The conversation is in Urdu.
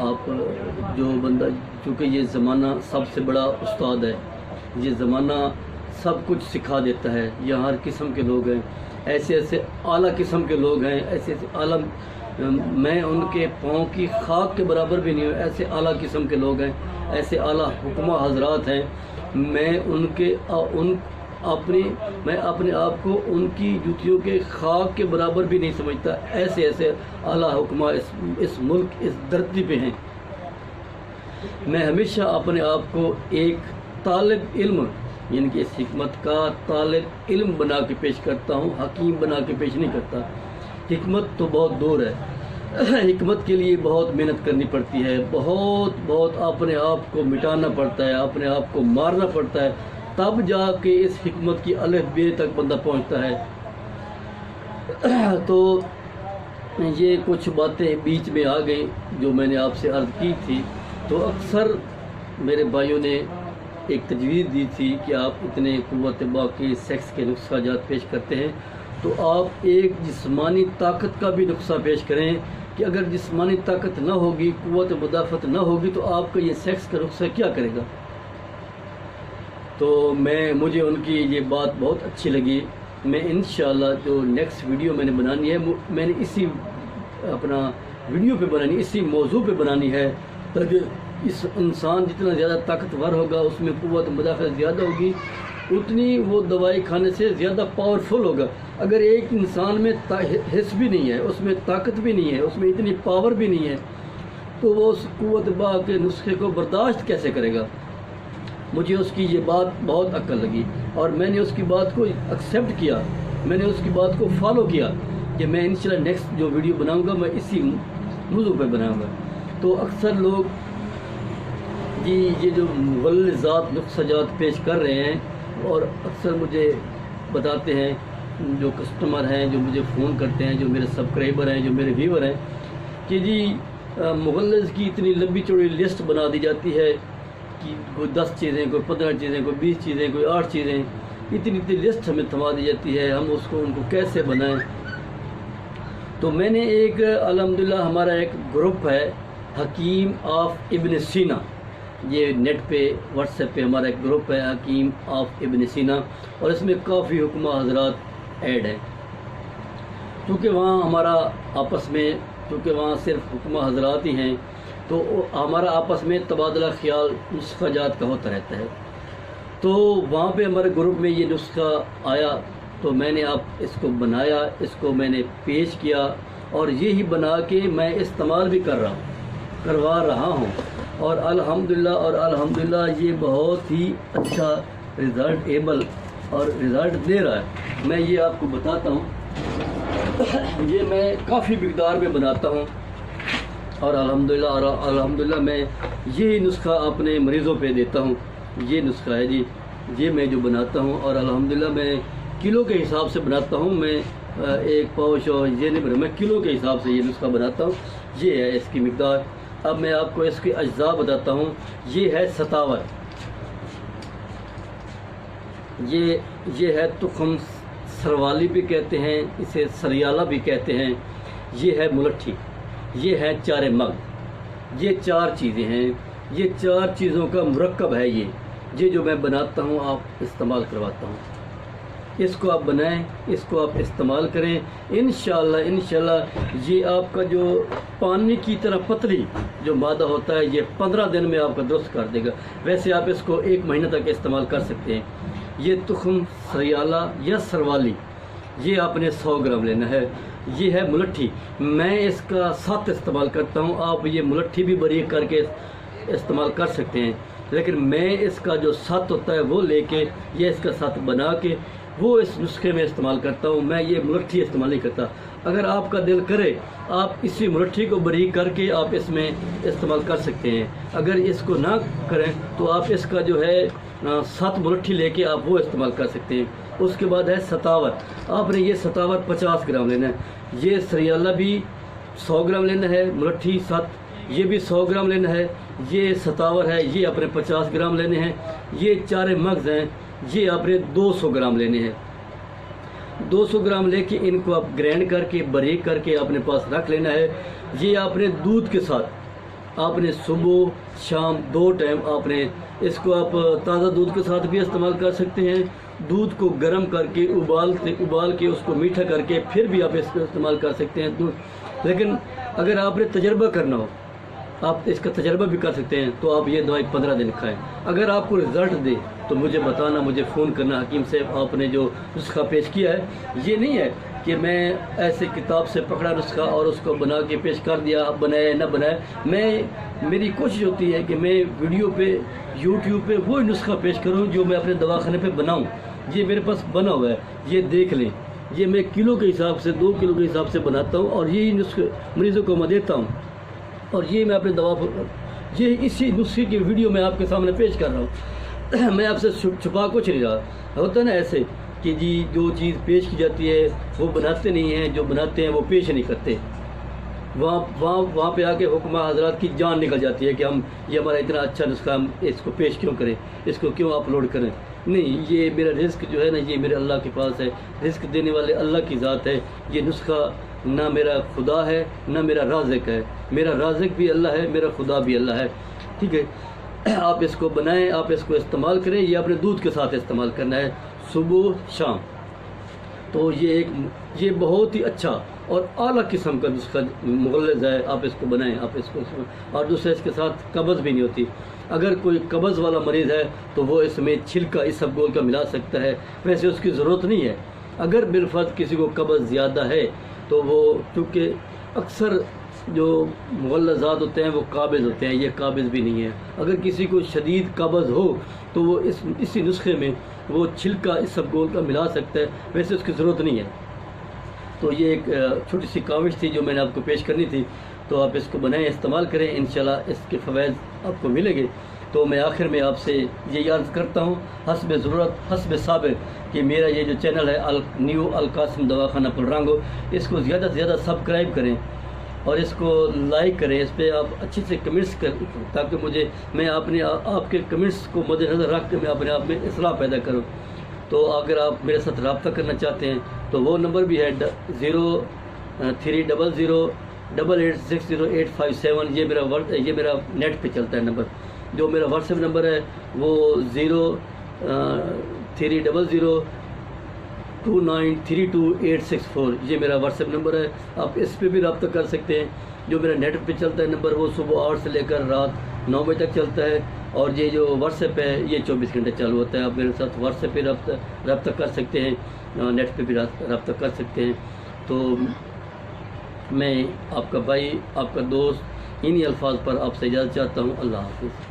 آپ جو بندہ، چونکہ یہ زمانہ سب سے بڑا استاد ہے، یہ زمانہ سب کچھ سکھا دیتا ہے، یہاں ہر قسم کے لوگ ہیں، ایسے ایسے اعلیٰ قسم کے لوگ ہیں، ایسے ایسے اعلیٰ، میں ان کے پاؤں کی خاک کے برابر بھی نہیں ہوں، ایسے اعلیٰ قسم کے لوگ ہیں، ایسے اعلیٰ حکمہ حضرات ہیں، میں اپنے آپ کو ان کی جوتیوں کے خاک کے برابر بھی نہیں سمجھتا، ایسے ایسے اعلیٰ حکمہ اس ملک، اس دھرتی پہ ہیں۔ میں ہمیشہ اپنے آپ کو ایک طالب علم، یعنی کہ اس حکمت کا طالب علم بنا کے پیش کرتا ہوں، حکیم بنا کے پیش نہیں کرتا۔ حکمت تو بہت دور ہے، حکمت کے لیے بہت محنت کرنی پڑتی ہے، بہت اپنے آپ کو مٹانا پڑتا ہے، اپنے آپ کو مارنا پڑتا ہے، تب جا کے اس حکمت کی الف بے تک بندہ پہنچتا ہے۔ تو یہ کچھ باتیں بیچ میں آ گئی جو میں نے آپ سے عرض کی تھی۔ تو اکثر میرے بھائیوں نے ایک تجویز دی تھی کہ آپ اتنے قوت باقی سیکس کے نسخہ جات پیش کرتے ہیں، تو آپ ایک جسمانی طاقت کا بھی نسخہ پیش کریں کہ اگر جسمانی طاقت نہ ہوگی، قوت مدافعت نہ ہوگی، تو آپ کا یہ سیکس کا نسخہ کیا کرے گا؟ تو مجھے ان کی یہ بات بہت اچھی لگی۔ میں انشاءاللہ جو نیکسٹ ویڈیو میں نے بنانی ہے، میں نے اسی اپنا ویڈیو پہ بنانی، اسی موضوع پہ بنانی ہے، تاکہ اس انسان جتنا زیادہ طاقتور ہوگا، اس میں قوت مدافعت زیادہ ہوگی، اتنی وہ دوائی کھانے سے زیادہ پاورفل ہوگا۔ اگر ایک انسان میں حس بھی نہیں ہے، اس میں طاقت بھی نہیں ہے، اس میں اتنی پاور بھی نہیں ہے، تو وہ اس قوت با کے نسخے کو برداشت کیسے کرے گا؟ مجھے اس کی یہ بات بہت عقل لگی، اور میں نے اس کی بات کو ایکسیپٹ کیا، میں نے اس کی بات کو فالو کیا کہ میں انشاءاللہ نیکسٹ جو ویڈیو بناؤں گا میں اسی موضوع پہ بناؤں گا۔ تو اکثر لوگ یہ جو مغلظات نسخہ جات پیش کر رہے ہیں، اور اکثر مجھے بتاتے ہیں جو کسٹمر ہیں، جو مجھے فون کرتے ہیں، جو میرے سبسکرائبر ہیں، جو میرے ویور ہیں، کہ جی مغلظ کی اتنی لمبی چوڑی لسٹ بنا دی جاتی ہے کہ کوئی 10 چیزیں، کوئی 15 چیزیں، کوئی 20 چیزیں، کوئی 8 چیزیں، اتنی لسٹ ہمیں تھما دی جاتی ہے، ہم ان کو کیسے بنائیں؟ تو میں نے ایک الحمدللہ ہمارا ایک گروپ ہے، حکیم آف ابن سینا، یہ نیٹ پہ واٹس ایپ پہ ہمارا ایک گروپ ہے، حکیم آف ابن سینا، اور اس میں کافی حکمہ حضرات ایڈ ہیں، کیونکہ وہاں ہمارا آپس میں، کیونکہ وہاں صرف حکمہ حضرات ہی ہیں، تو ہمارا آپس میں تبادلہ خیال نسخہ جات کا ہوتا رہتا ہے۔ تو وہاں پہ ہمارے گروپ میں یہ نسخہ آیا، تو میں نے اس کو بنایا، اس کو میں نے پیش کیا، اور یہی بنا کے میں استعمال بھی کروا رہا ہوں، اور الحمدللہ یہ بہت ہی اچھا رزلٹ دے رہا ہے۔ میں یہ آپ کو بتاتا ہوں، یہ میں کافی مقدار میں بناتا ہوں، اور الحمدللہ میں یہی نسخہ اپنے مریضوں پہ دیتا ہوں۔ یہ نسخہ ہے جی، یہ میں جو بناتا ہوں، اور الحمدللہ میں کلو کے حساب سے بناتا ہوں، میں ایک پاؤچ اور یہ نہیں بنا، میں کلو کے حساب سے یہ نسخہ بناتا ہوں۔ یہ ہے اس کی مقدار۔ اب میں آپ کو اس کے اجزاء بتاتا ہوں۔ یہ ہے ستاور، یہ ہے تخم سروالی بھی کہتے ہیں، اسے سریالہ بھی کہتے ہیں، یہ ہے ملٹھی، یہ ہے چارے مغز، یہ 4 چیزیں ہیں، یہ 4 چیزوں کا مرکب ہے۔ یہ جو میں بناتا ہوں آپ استعمال کرواتا ہوں، اس کو آپ بنائیں، اس کو آپ استعمال کریں، انشاءاللہ یہ آپ کا جو پانی کی طرح پتلی جو مادہ ہوتا ہے، یہ 15 دن میں آپ کا درست کر دے گا۔ ویسے آپ اس کو 1 مہینہ تک استعمال کر سکتے ہیں۔ یہ تخم سریالہ یا سروالی، یہ آپ نے 100 گرام لینا ہے۔ یہ ہے ملٹھی، میں اس کا 7 استعمال کرتا ہوں، آپ یہ ملٹھی بھی باریک کر کے استعمال کر سکتے ہیں، لیکن میں اس کا جو 7 ہوتا ہے وہ لے کے، یہ اس کا 7 بنا کے وہ اس نسخے میں استعمال کرتا ہوں۔ میں یہ ملٹھی استعمال نہیں کرتا۔ اگر آپ کا دل کرے، آپ اسی ملٹھی کو باریک کر کے آپ اس میں استعمال کر سکتے ہیں۔ اگر اس کو نہ کریں تو آپ اس کا جو ہے 7 ملٹھی لے کے آپ وہ استعمال کر سکتے ہیں۔ اس کے بعد ہے ستاور، آپ نے یہ ستاور 50 گرام لینا ہے۔ یہ سریالہ بھی 100 گرام لینا ہے، ملٹھی 7 یہ بھی 100 گرام لینا ہے۔ یہ ستاور ہے، یہ اپنے 50 گرام لینے ہیں۔ یہ چارے مغز ہیں، یہ آپ نے 200 گرام لینے ہیں۔ 200 گرام لے کے ان کو آپ گرینڈ کر کے باریک کر کے اپنے پاس رکھ لینا ہے۔ یہ آپ نے دودھ کے ساتھ آپ نے صبح شام 2 ٹائم آپ نے اس کو آپ تازہ دودھ کے ساتھ بھی استعمال کر سکتے ہیں، دودھ کو گرم کر کے ابال کے اس کو میٹھا کر کے پھر بھی آپ اس کو استعمال کر سکتے ہیں دودھ۔ لیکن اگر آپ نے تجربہ کرنا ہو، آپ اس کا تجربہ بھی کر سکتے ہیں، تو آپ یہ دوائی 15 دن کھائیں۔ اگر آپ کو رزلٹ دے تو مجھے بتانا، مجھے فون کرنا، حکیم صاحب آپ نے جو نسخہ پیش کیا ہے یہ نہیں ہے کہ میں ایسے کتاب سے پکڑا نسخہ اور اس کو بنا کے پیش کر دیا، بنایا نہ بنایا۔ میری کوشش ہوتی ہے کہ میں ویڈیو پہ یوٹیوب پہ وہ نسخہ پیش کروں جو میں اپنے دواخانے پہ بناؤں۔ یہ میرے پاس بنا ہوا ہے، یہ دیکھ لیں، یہ میں کلو کے حساب سے 2 کلو کے حساب سے بناتا ہوں اور یہی نسخے مریضوں کو میں دیتا ہوں، اور یہ میں اپنے دوا یہ اسی نسخے کی ویڈیو میں آپ کے سامنے پیش کر رہا ہوں۔ میں آپ سے چھپا کچھ نہیں رہا۔ ہوتا ہے نا ایسے کہ جی جو چیز پیش کی جاتی ہے وہ بناتے نہیں ہیں، جو بناتے ہیں وہ پیش نہیں کرتے، وہاں پہ آ کے حکمہ حضرات کی جان نکل جاتی ہے کہ ہم یہ ہمارا اتنا اچھا نسخہ ہم اس کو پیش کیوں کریں، اس کو کیوں اپلوڈ کریں۔ نہیں، یہ میرا رزق جو ہے نا یہ میرے اللہ کے پاس ہے، رزق دینے والے اللہ کی ذات ہے۔ یہ نسخہ نہ میرا خدا ہے نہ میرا رازق ہے، میرا رازق بھی اللہ ہے، میرا خدا بھی اللہ ہے، ٹھیک ہے۔ آپ اس کو بنائیں، آپ اس کو استعمال کریں، یہ اپنے دودھ کے ساتھ استعمال کرنا ہے صبح شام۔ تو یہ بہت ہی اچھا اور اعلیٰ قسم کا نسخہ مغلظ ہے، آپ اس کو بنائیں، آپ اس کو اور دوسرے اس کے ساتھ قبض بھی نہیں ہوتی۔ اگر کوئی قبض والا مریض ہے تو وہ اس میں چھلکا اسبگول کا ملا سکتا ہے، ویسے اس کی ضرورت نہیں ہے۔ اگر بالفرض کسی کو قبض زیادہ ہے تو وہ چونکہ اکثر جو مغلظات ہوتے ہیں وہ قابض ہوتے ہیں، یہ قابض بھی نہیں ہے۔ اگر کسی کو شدید قبض ہو تو وہ اسی نسخے میں وہ چھلکا اسبگول کا ملا سکتا ہے، ویسے اس کی ضرورت نہیں ہے۔ تو یہ ایک چھوٹی سی کاوش تھی جو میں نے آپ کو پیش کرنی تھی، تو آپ اس کو بنائیں، استعمال کریں، انشاءاللہ اس کے فوائد آپ کو ملیں گے۔ تو میں آخر میں آپ سے یہ یاد کرتا ہوں حسب ضرورت حسب صابر کہ میرا یہ جو چینل ہے نیو القاسم دواخانہ پلرانگو، اس کو زیادہ سے زیادہ سبسکرائب کریں اور اس کو لائک کریں، اس پہ آپ اچھے سے کمنٹس کریں تاکہ میں آپ کے کمنٹس کو مد نظر رکھ کے میں اپنے آپ میں اصلاح پیدا کروں۔ تو اگر آپ میرے ساتھ رابطہ کرنا چاہتے ہیں تو وہ نمبر بھی ہے 0300886087، یہ میرا نیٹ پہ چلتا ہے نمبر۔ جو میرا واٹس ایپ نمبر ہے وہ 0300293284، یہ میرا واٹس ایپ نمبر ہے، آپ اس پہ بھی رابطہ کر سکتے ہیں۔ جو میرا نیٹ پہ چلتا ہے نمبر وہ صبح 8 سے لے کر رات 9 بجے تک چلتا ہے، اور یہ جو واٹس ایپ ہے یہ 24 گھنٹے چالو ہوتا ہے۔ آپ میرے ساتھ واٹس ایپ پہ رابطہ کر سکتے ہیں، نیٹ پہ بھی رابطہ کر سکتے ہیں۔ تو میں آپ کا بھائی، آپ کا دوست، انہی الفاظ پر آپ سے اجازت چاہتا ہوں۔ اللہ حافظ۔